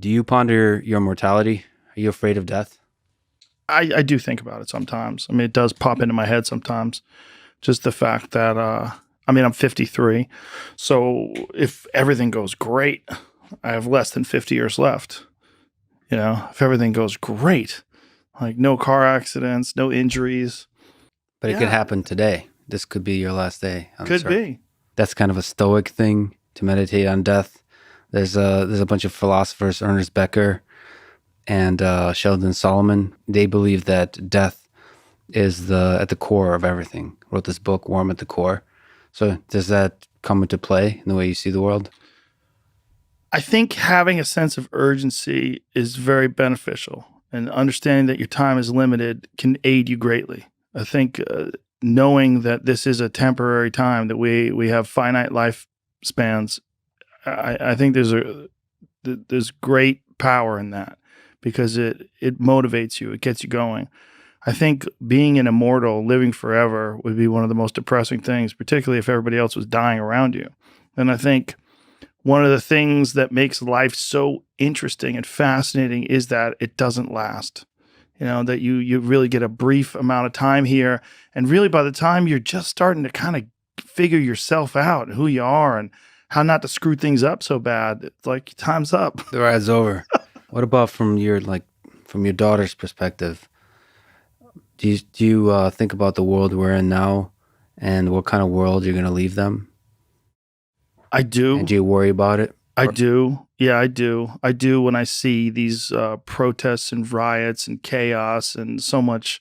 Do you ponder your mortality? Are you afraid of death? I do think about it sometimes. I mean, it does pop into my head sometimes. Just the fact that, I mean, I'm 53. So if everything goes great, I have less than 50 years left. You know, if everything goes great, like no car accidents, no injuries. But it could Yeah, happen today. This could be your last day on this could earth. be. That's kind of a stoic thing to meditate on death. There's a bunch of philosophers, Ernest Becker and Sheldon Solomon. They believe that death is at the core of everything. Wrote this book, Warm at the Core. So does that come into play in the way you see the world? I think having a sense of urgency is very beneficial, and understanding that your time is limited can aid you greatly. I think knowing that this is a temporary time, that we have finite lifespans, I think there's great power in that because it motivates you, it gets you going. I think being an immortal, living forever, would be one of the most depressing things, particularly if everybody else was dying around you. And I think one of the things that makes life so interesting and fascinating is that it doesn't last. You know, that you really get a brief amount of time here. And really, by the time you're just starting to kind of figure yourself out and who you are and how not to screw things up so bad, it's like time's up. The ride's over. What about from your daughter's perspective? Do you think about the world we're in now and what kind of world you're going to leave them? I And do. do you worry about it? I do. Yeah, I do. I do when I see these protests and riots and chaos and so much,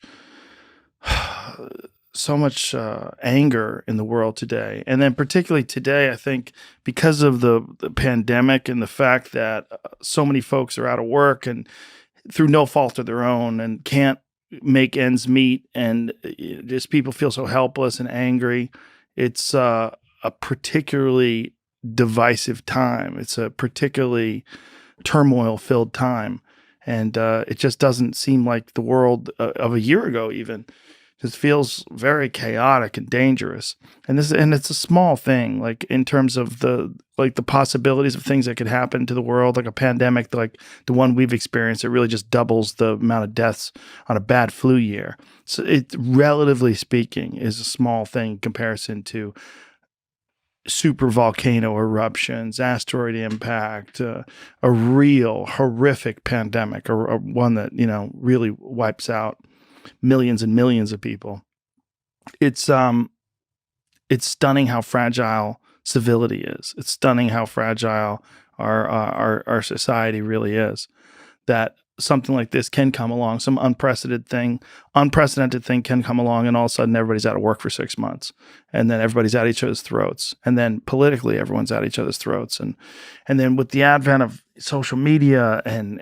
so much anger in the world today. And then particularly today, I think because of the pandemic and the fact that so many folks are out of work and through no fault of their own and can't make ends meet, and just people feel so helpless and angry. It's a particularly divisive time. It's a particularly turmoil filled time. And it just doesn't seem like the world of a year ago, even. Just feels very chaotic and dangerous. And it's a small thing, like in terms of the possibilities of things that could happen to the world, like a pandemic, like the one we've experienced. It really just doubles the amount of deaths on a bad flu year. So it, relatively speaking, is a small thing in comparison to super volcano eruptions, asteroid impact, a real horrific pandemic, or one that really wipes out millions and millions of people. It's it's stunning how fragile civility is. It's stunning how fragile our society really is. That something like this can come along, some unprecedented thing can come along, and all of a sudden everybody's out of work for 6 months, and then everybody's at each other's throats, and then politically everyone's at each other's throats, and then with the advent of social media and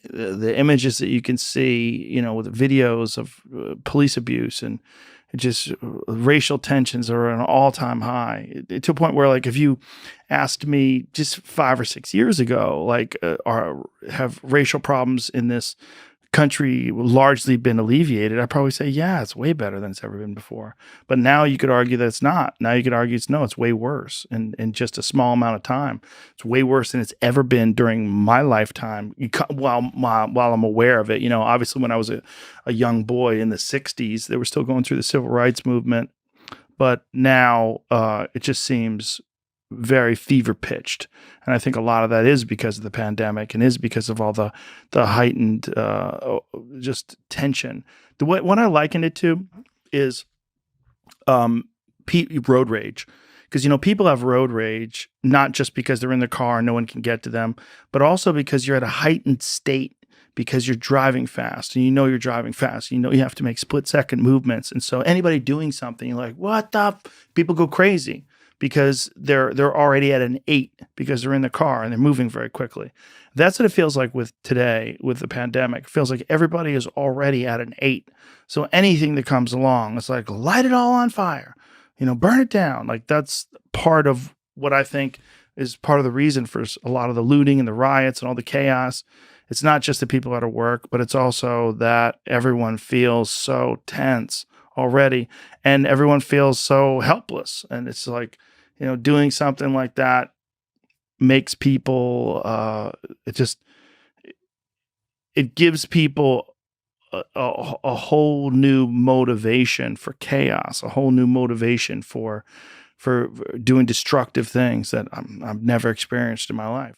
the images that you can see, with videos of police abuse and just racial tensions are at an all-time high, to a point where, like, if you asked me just 5 or 6 years ago, like, have racial problems in this country largely been alleviated, I'd probably say, yeah, it's way better than it's ever been before. But now you could argue that it's not. Now you could argue it's way worse in just a small amount of time. It's way worse than it's ever been during my lifetime, while I'm aware of it. Obviously when I was a young boy in the 60s, they were still going through the civil rights movement. But now it just seems very fever pitched. And I think a lot of that is because of the pandemic and is because of all the heightened just tension. What I liken it to is road rage. Because, people have road rage, not just because they're in their car and no one can get to them, but also because you're at a heightened state because you're driving fast and you're driving fast. You have to make split-second movements. And so anybody doing something, you're like, what the people go crazy because they're already at an 8 because they're in the car and they're moving very quickly. That's what it feels like with today, with the pandemic. It feels like everybody is already at an 8. So anything that comes along, it's like, light it all on fire, burn it down. Like, that's part of what I think is part of the reason for a lot of the looting and the riots and all the chaos. It's not just that people are out of work, but it's also that everyone feels so tense already and everyone feels so helpless. And it's like, doing something like that makes people, it gives people a whole new motivation for chaos, a whole new motivation for doing destructive things that I've never experienced in my life.